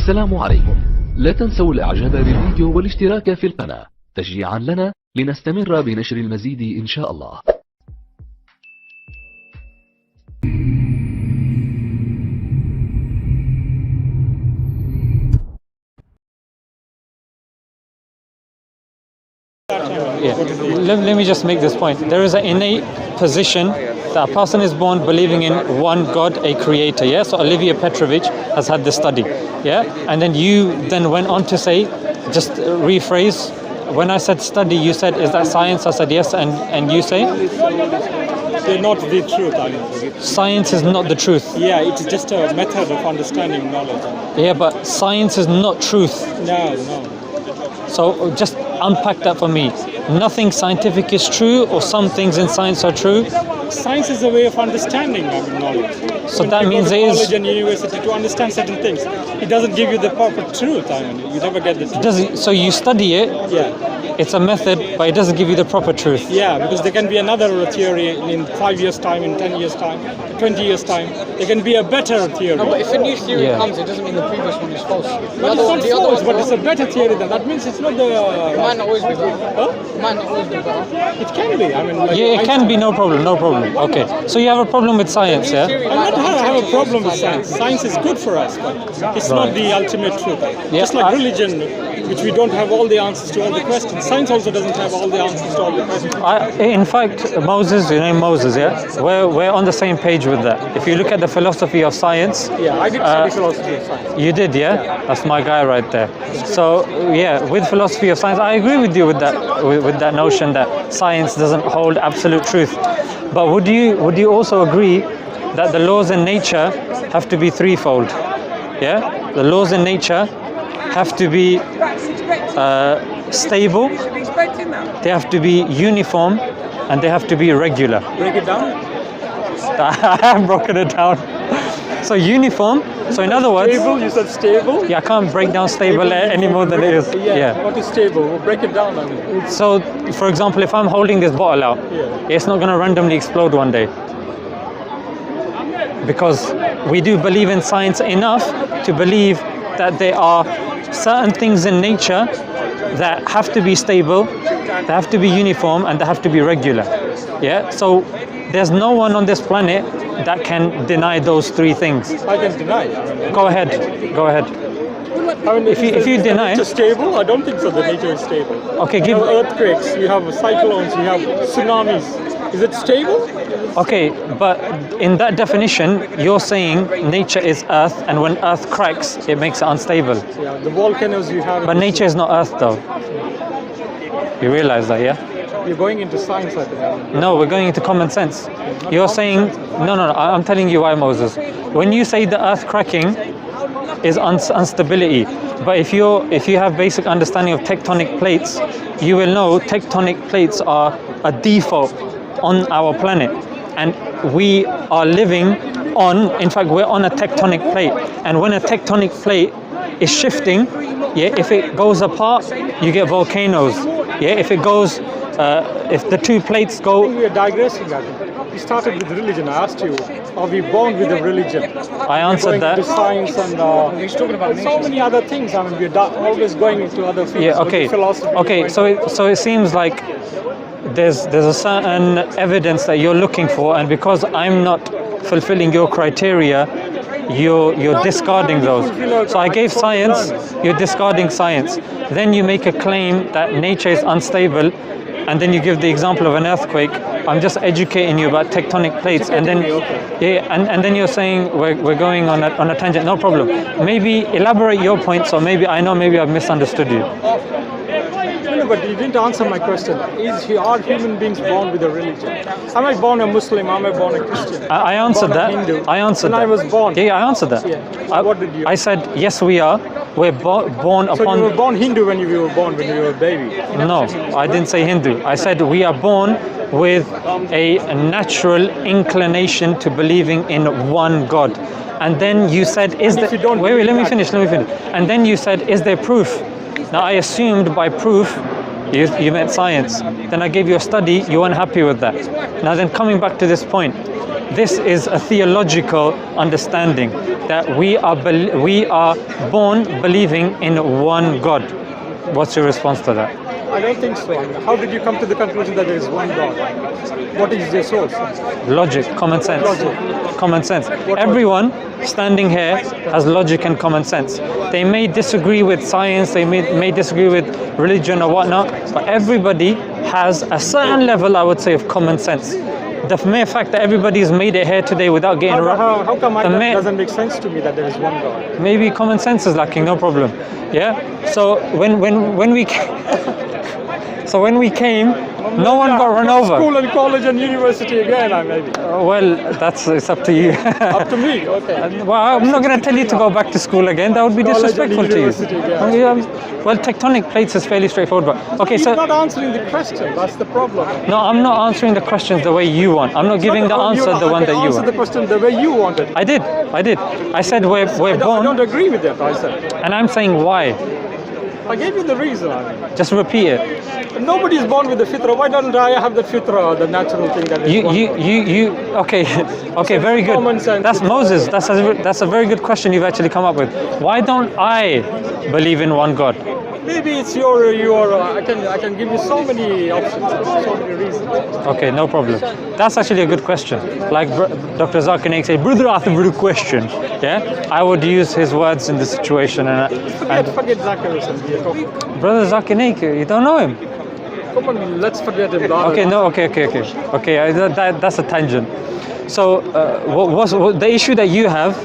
السلام عليكم. لا تنسوا الإعجاب بالفيديو والاشتراك في القناة تشجيعا لنا لنستمر بنشر المزيد إن شاء الله. Let me just make this point. There is an innate position that a person is born believing in one God, a creator. Yeah. So Olivia Petrovich has had this study. Yeah. And then you then went on to say, just rephrase. When I said study, you said, is that science? I said yes. And you say? They're not the truth. Science is not the truth. Yeah, it's just a method of understanding knowledge. Yeah, but science is not truth. No. So just unpack that for me. Nothing scientific is true, or some things in science are true. Science is a way of understanding knowledge. So when that you means go to it is. College and university to understand certain things. It doesn't give you the proper truth. You never get the truth. So you study it. Yeah. It's a method, but it doesn't give you the proper truth. Yeah, because there can be another theory in 5 years' time, in 10 years' time, 20 years' time. There can be a better theory. No, but if a new theory comes, it doesn't mean the previous one is false. But it's not false, but it's a better theory than that. Means it's not the. It might not always be better. Huh? It might not always be better. It can be. Yeah, it can be, no problem. Okay, so you have a problem with science, yeah? I don't have a problem with science. Science is good for us, but it's not the ultimate truth. Just like religion, which we don't have all the answers to all the questions. Science also doesn't have all the answers to all the questions. In fact, Moses, you know Moses, yeah? We're on the same page with that. If you look at the philosophy of science. Yeah, I did study philosophy of science. You did, yeah? That's my guy right there. So, yeah, with philosophy of science, I agree with you with that notion that science doesn't hold absolute truth. But would you also agree that the laws in nature have to be threefold? Yeah? The laws in nature have to be stable, they have to be uniform, and they have to be regular. Break it down? I have broken it down. So uniform, so in other words... Stable, you said stable? Yeah, I can't break down stable any more than it is. Yeah. What is stable? We'll break it down. So, for example, if I'm holding this bottle out, it's not going to randomly explode one day. Because we do believe in science enough to believe that there are certain things in nature that have to be stable, they have to be uniform, and they have to be regular. Yeah. So there's no one on this planet that can deny those three things. I can deny. Go ahead. If you deny it, stable? I don't think so. The nature is stable. Okay, you have earthquakes, you have cyclones, you have tsunamis. Is it stable? Okay, but in that definition, you're saying nature is earth, and when earth cracks, it makes it unstable. Yeah, the volcanoes you have. But nature is not earth, though. You realize that, yeah? You're going into science, I think. No, we're going into common sense. You're saying, no, I'm telling you why, Moses. When you say the earth cracking is instability, but if you have basic understanding of tectonic plates, you will know tectonic plates are a default on our planet, and we are living on, in fact, we're on a tectonic plate, and when a tectonic plate is shifting, yeah, if it goes apart, you get volcanoes. Yeah, if it goes, if the two plates go. I think we are digressing. We started with religion. I asked you, are we born with a religion? I answered that. We're going into science and he's talking about so many other things. I mean, we're always going into other fields. Yeah, okay. Philosophy. Okay, so it seems like there's a certain evidence that you're looking for, and because I'm not fulfilling your criteria, you're discarding those. So I gave science, you're discarding science. Then you make a claim that nature is unstable, and then you give the example of an earthquake. I'm just educating you about tectonic plates, and then and then you're saying we're going on a tangent. No problem. Maybe elaborate your point, so maybe I've misunderstood you. No, but you didn't answer my question. Are human beings born with a religion? Am I born a Muslim? Am I born a Christian? I answered that. I answered that. When I was born. Yeah, I answered that. Yeah. What did you? I said yes, we are. We're born upon. So you were born Hindu when you were born, when you were a baby? No, I didn't say Hindu. I said we are born with a natural inclination to believing in one God. And then you said, wait, let me finish. And then you said, is there proof? Now I assumed by proof you meant science. Then I gave you a study, you weren't happy with that. Now then, coming back to this point, this is a theological understanding that we are born believing in one God. What's your response to that? I don't think so. How did you come to the conclusion that there is one God? What is your source? Logic, common sense. Logic. Common sense. Everyone standing here has logic and common sense. They may disagree with science, they may disagree with religion or whatnot, but everybody has a certain level, I would say, of common sense. The mere fact that everybody's made it here today without getting How come that doesn't make sense to me that there is one God? Maybe common sense is lacking, no problem. Yeah? So when we so when we came, no one got run over. School and college and university again, maybe. Well, it's up to you. Up to me, okay. Well, I'm not going to tell you to go back to school again. That would be disrespectful to you. Well, tectonic plates is fairly straightforward. But okay, so you're not answering the question. That's the problem. No, I'm not answering the questions the way you want. I'm not giving the answer the one that you want. Answer the question the way you want it. I did. I said we're born. I don't agree with that. I said. And I'm saying why. I gave you the reason. Just repeat it. Nobody is born with the fitra. Why don't I have the fitra, the natural thing that is okay, very good. That's Moses. That's a very good question you've actually come up with. Why don't I believe in one God? Maybe it's your I can give you so many options, so many reasons. Okay, no problem. That's actually a good question. Like Dr. Zakir Naik said, brother asked a good question. Yeah, I would use his words in the situation. Forget Zakir. Brother Zakir Naik, you don't know him. Come on, let's forget him. Okay. That's a tangent. So, what the issue that you have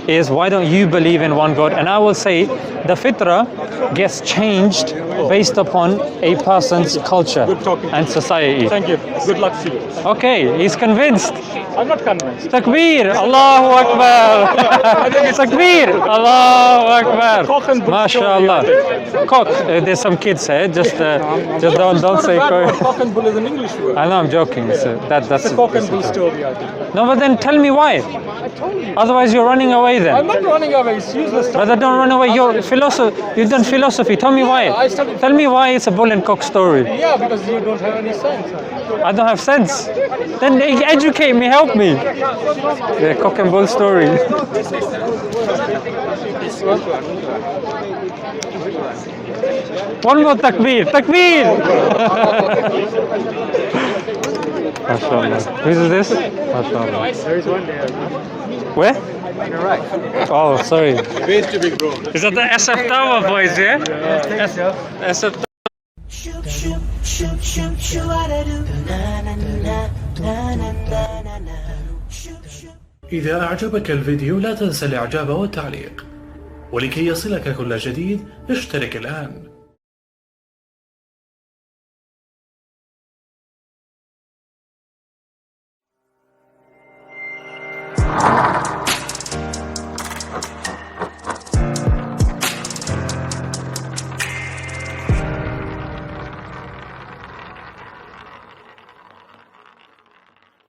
is why don't you believe in one God? And I will say the fitra gets changed based upon a person's culture and society. Thank you. Good luck to you. Okay, he's convinced. I'm not convinced. Takbir! Allahu Akbar! Takbir! Allahu Akbar! Cock and bull. MashaAllah. Cock. There's some kids here. Just don't say cock. Cock and bull is an English word. I know, I'm joking. That's it's a cock and bull story, I think. No, but then tell me why. I told you. Otherwise, you're running away then. I'm not running away. It's useless. Brother, don't run away. You've done philosophy. Tell me why. Tell me why it's a bull and cock story. Yeah, because you don't have any sense. I don't have sense. Then educate me, help me. The cock and bull story. One more takbir. Takbir! MashaAllah. Whose is this? MashaAllah. There is one there. Where? Right. Oh, sorry. Ways to be grown. Is that the SF Tower boys, yeah? SF Tower. إذا أعجبك الفيديو لا تنسى الإعجاب والتعليق، ولكي يصلك كل جديد اشترك الآن.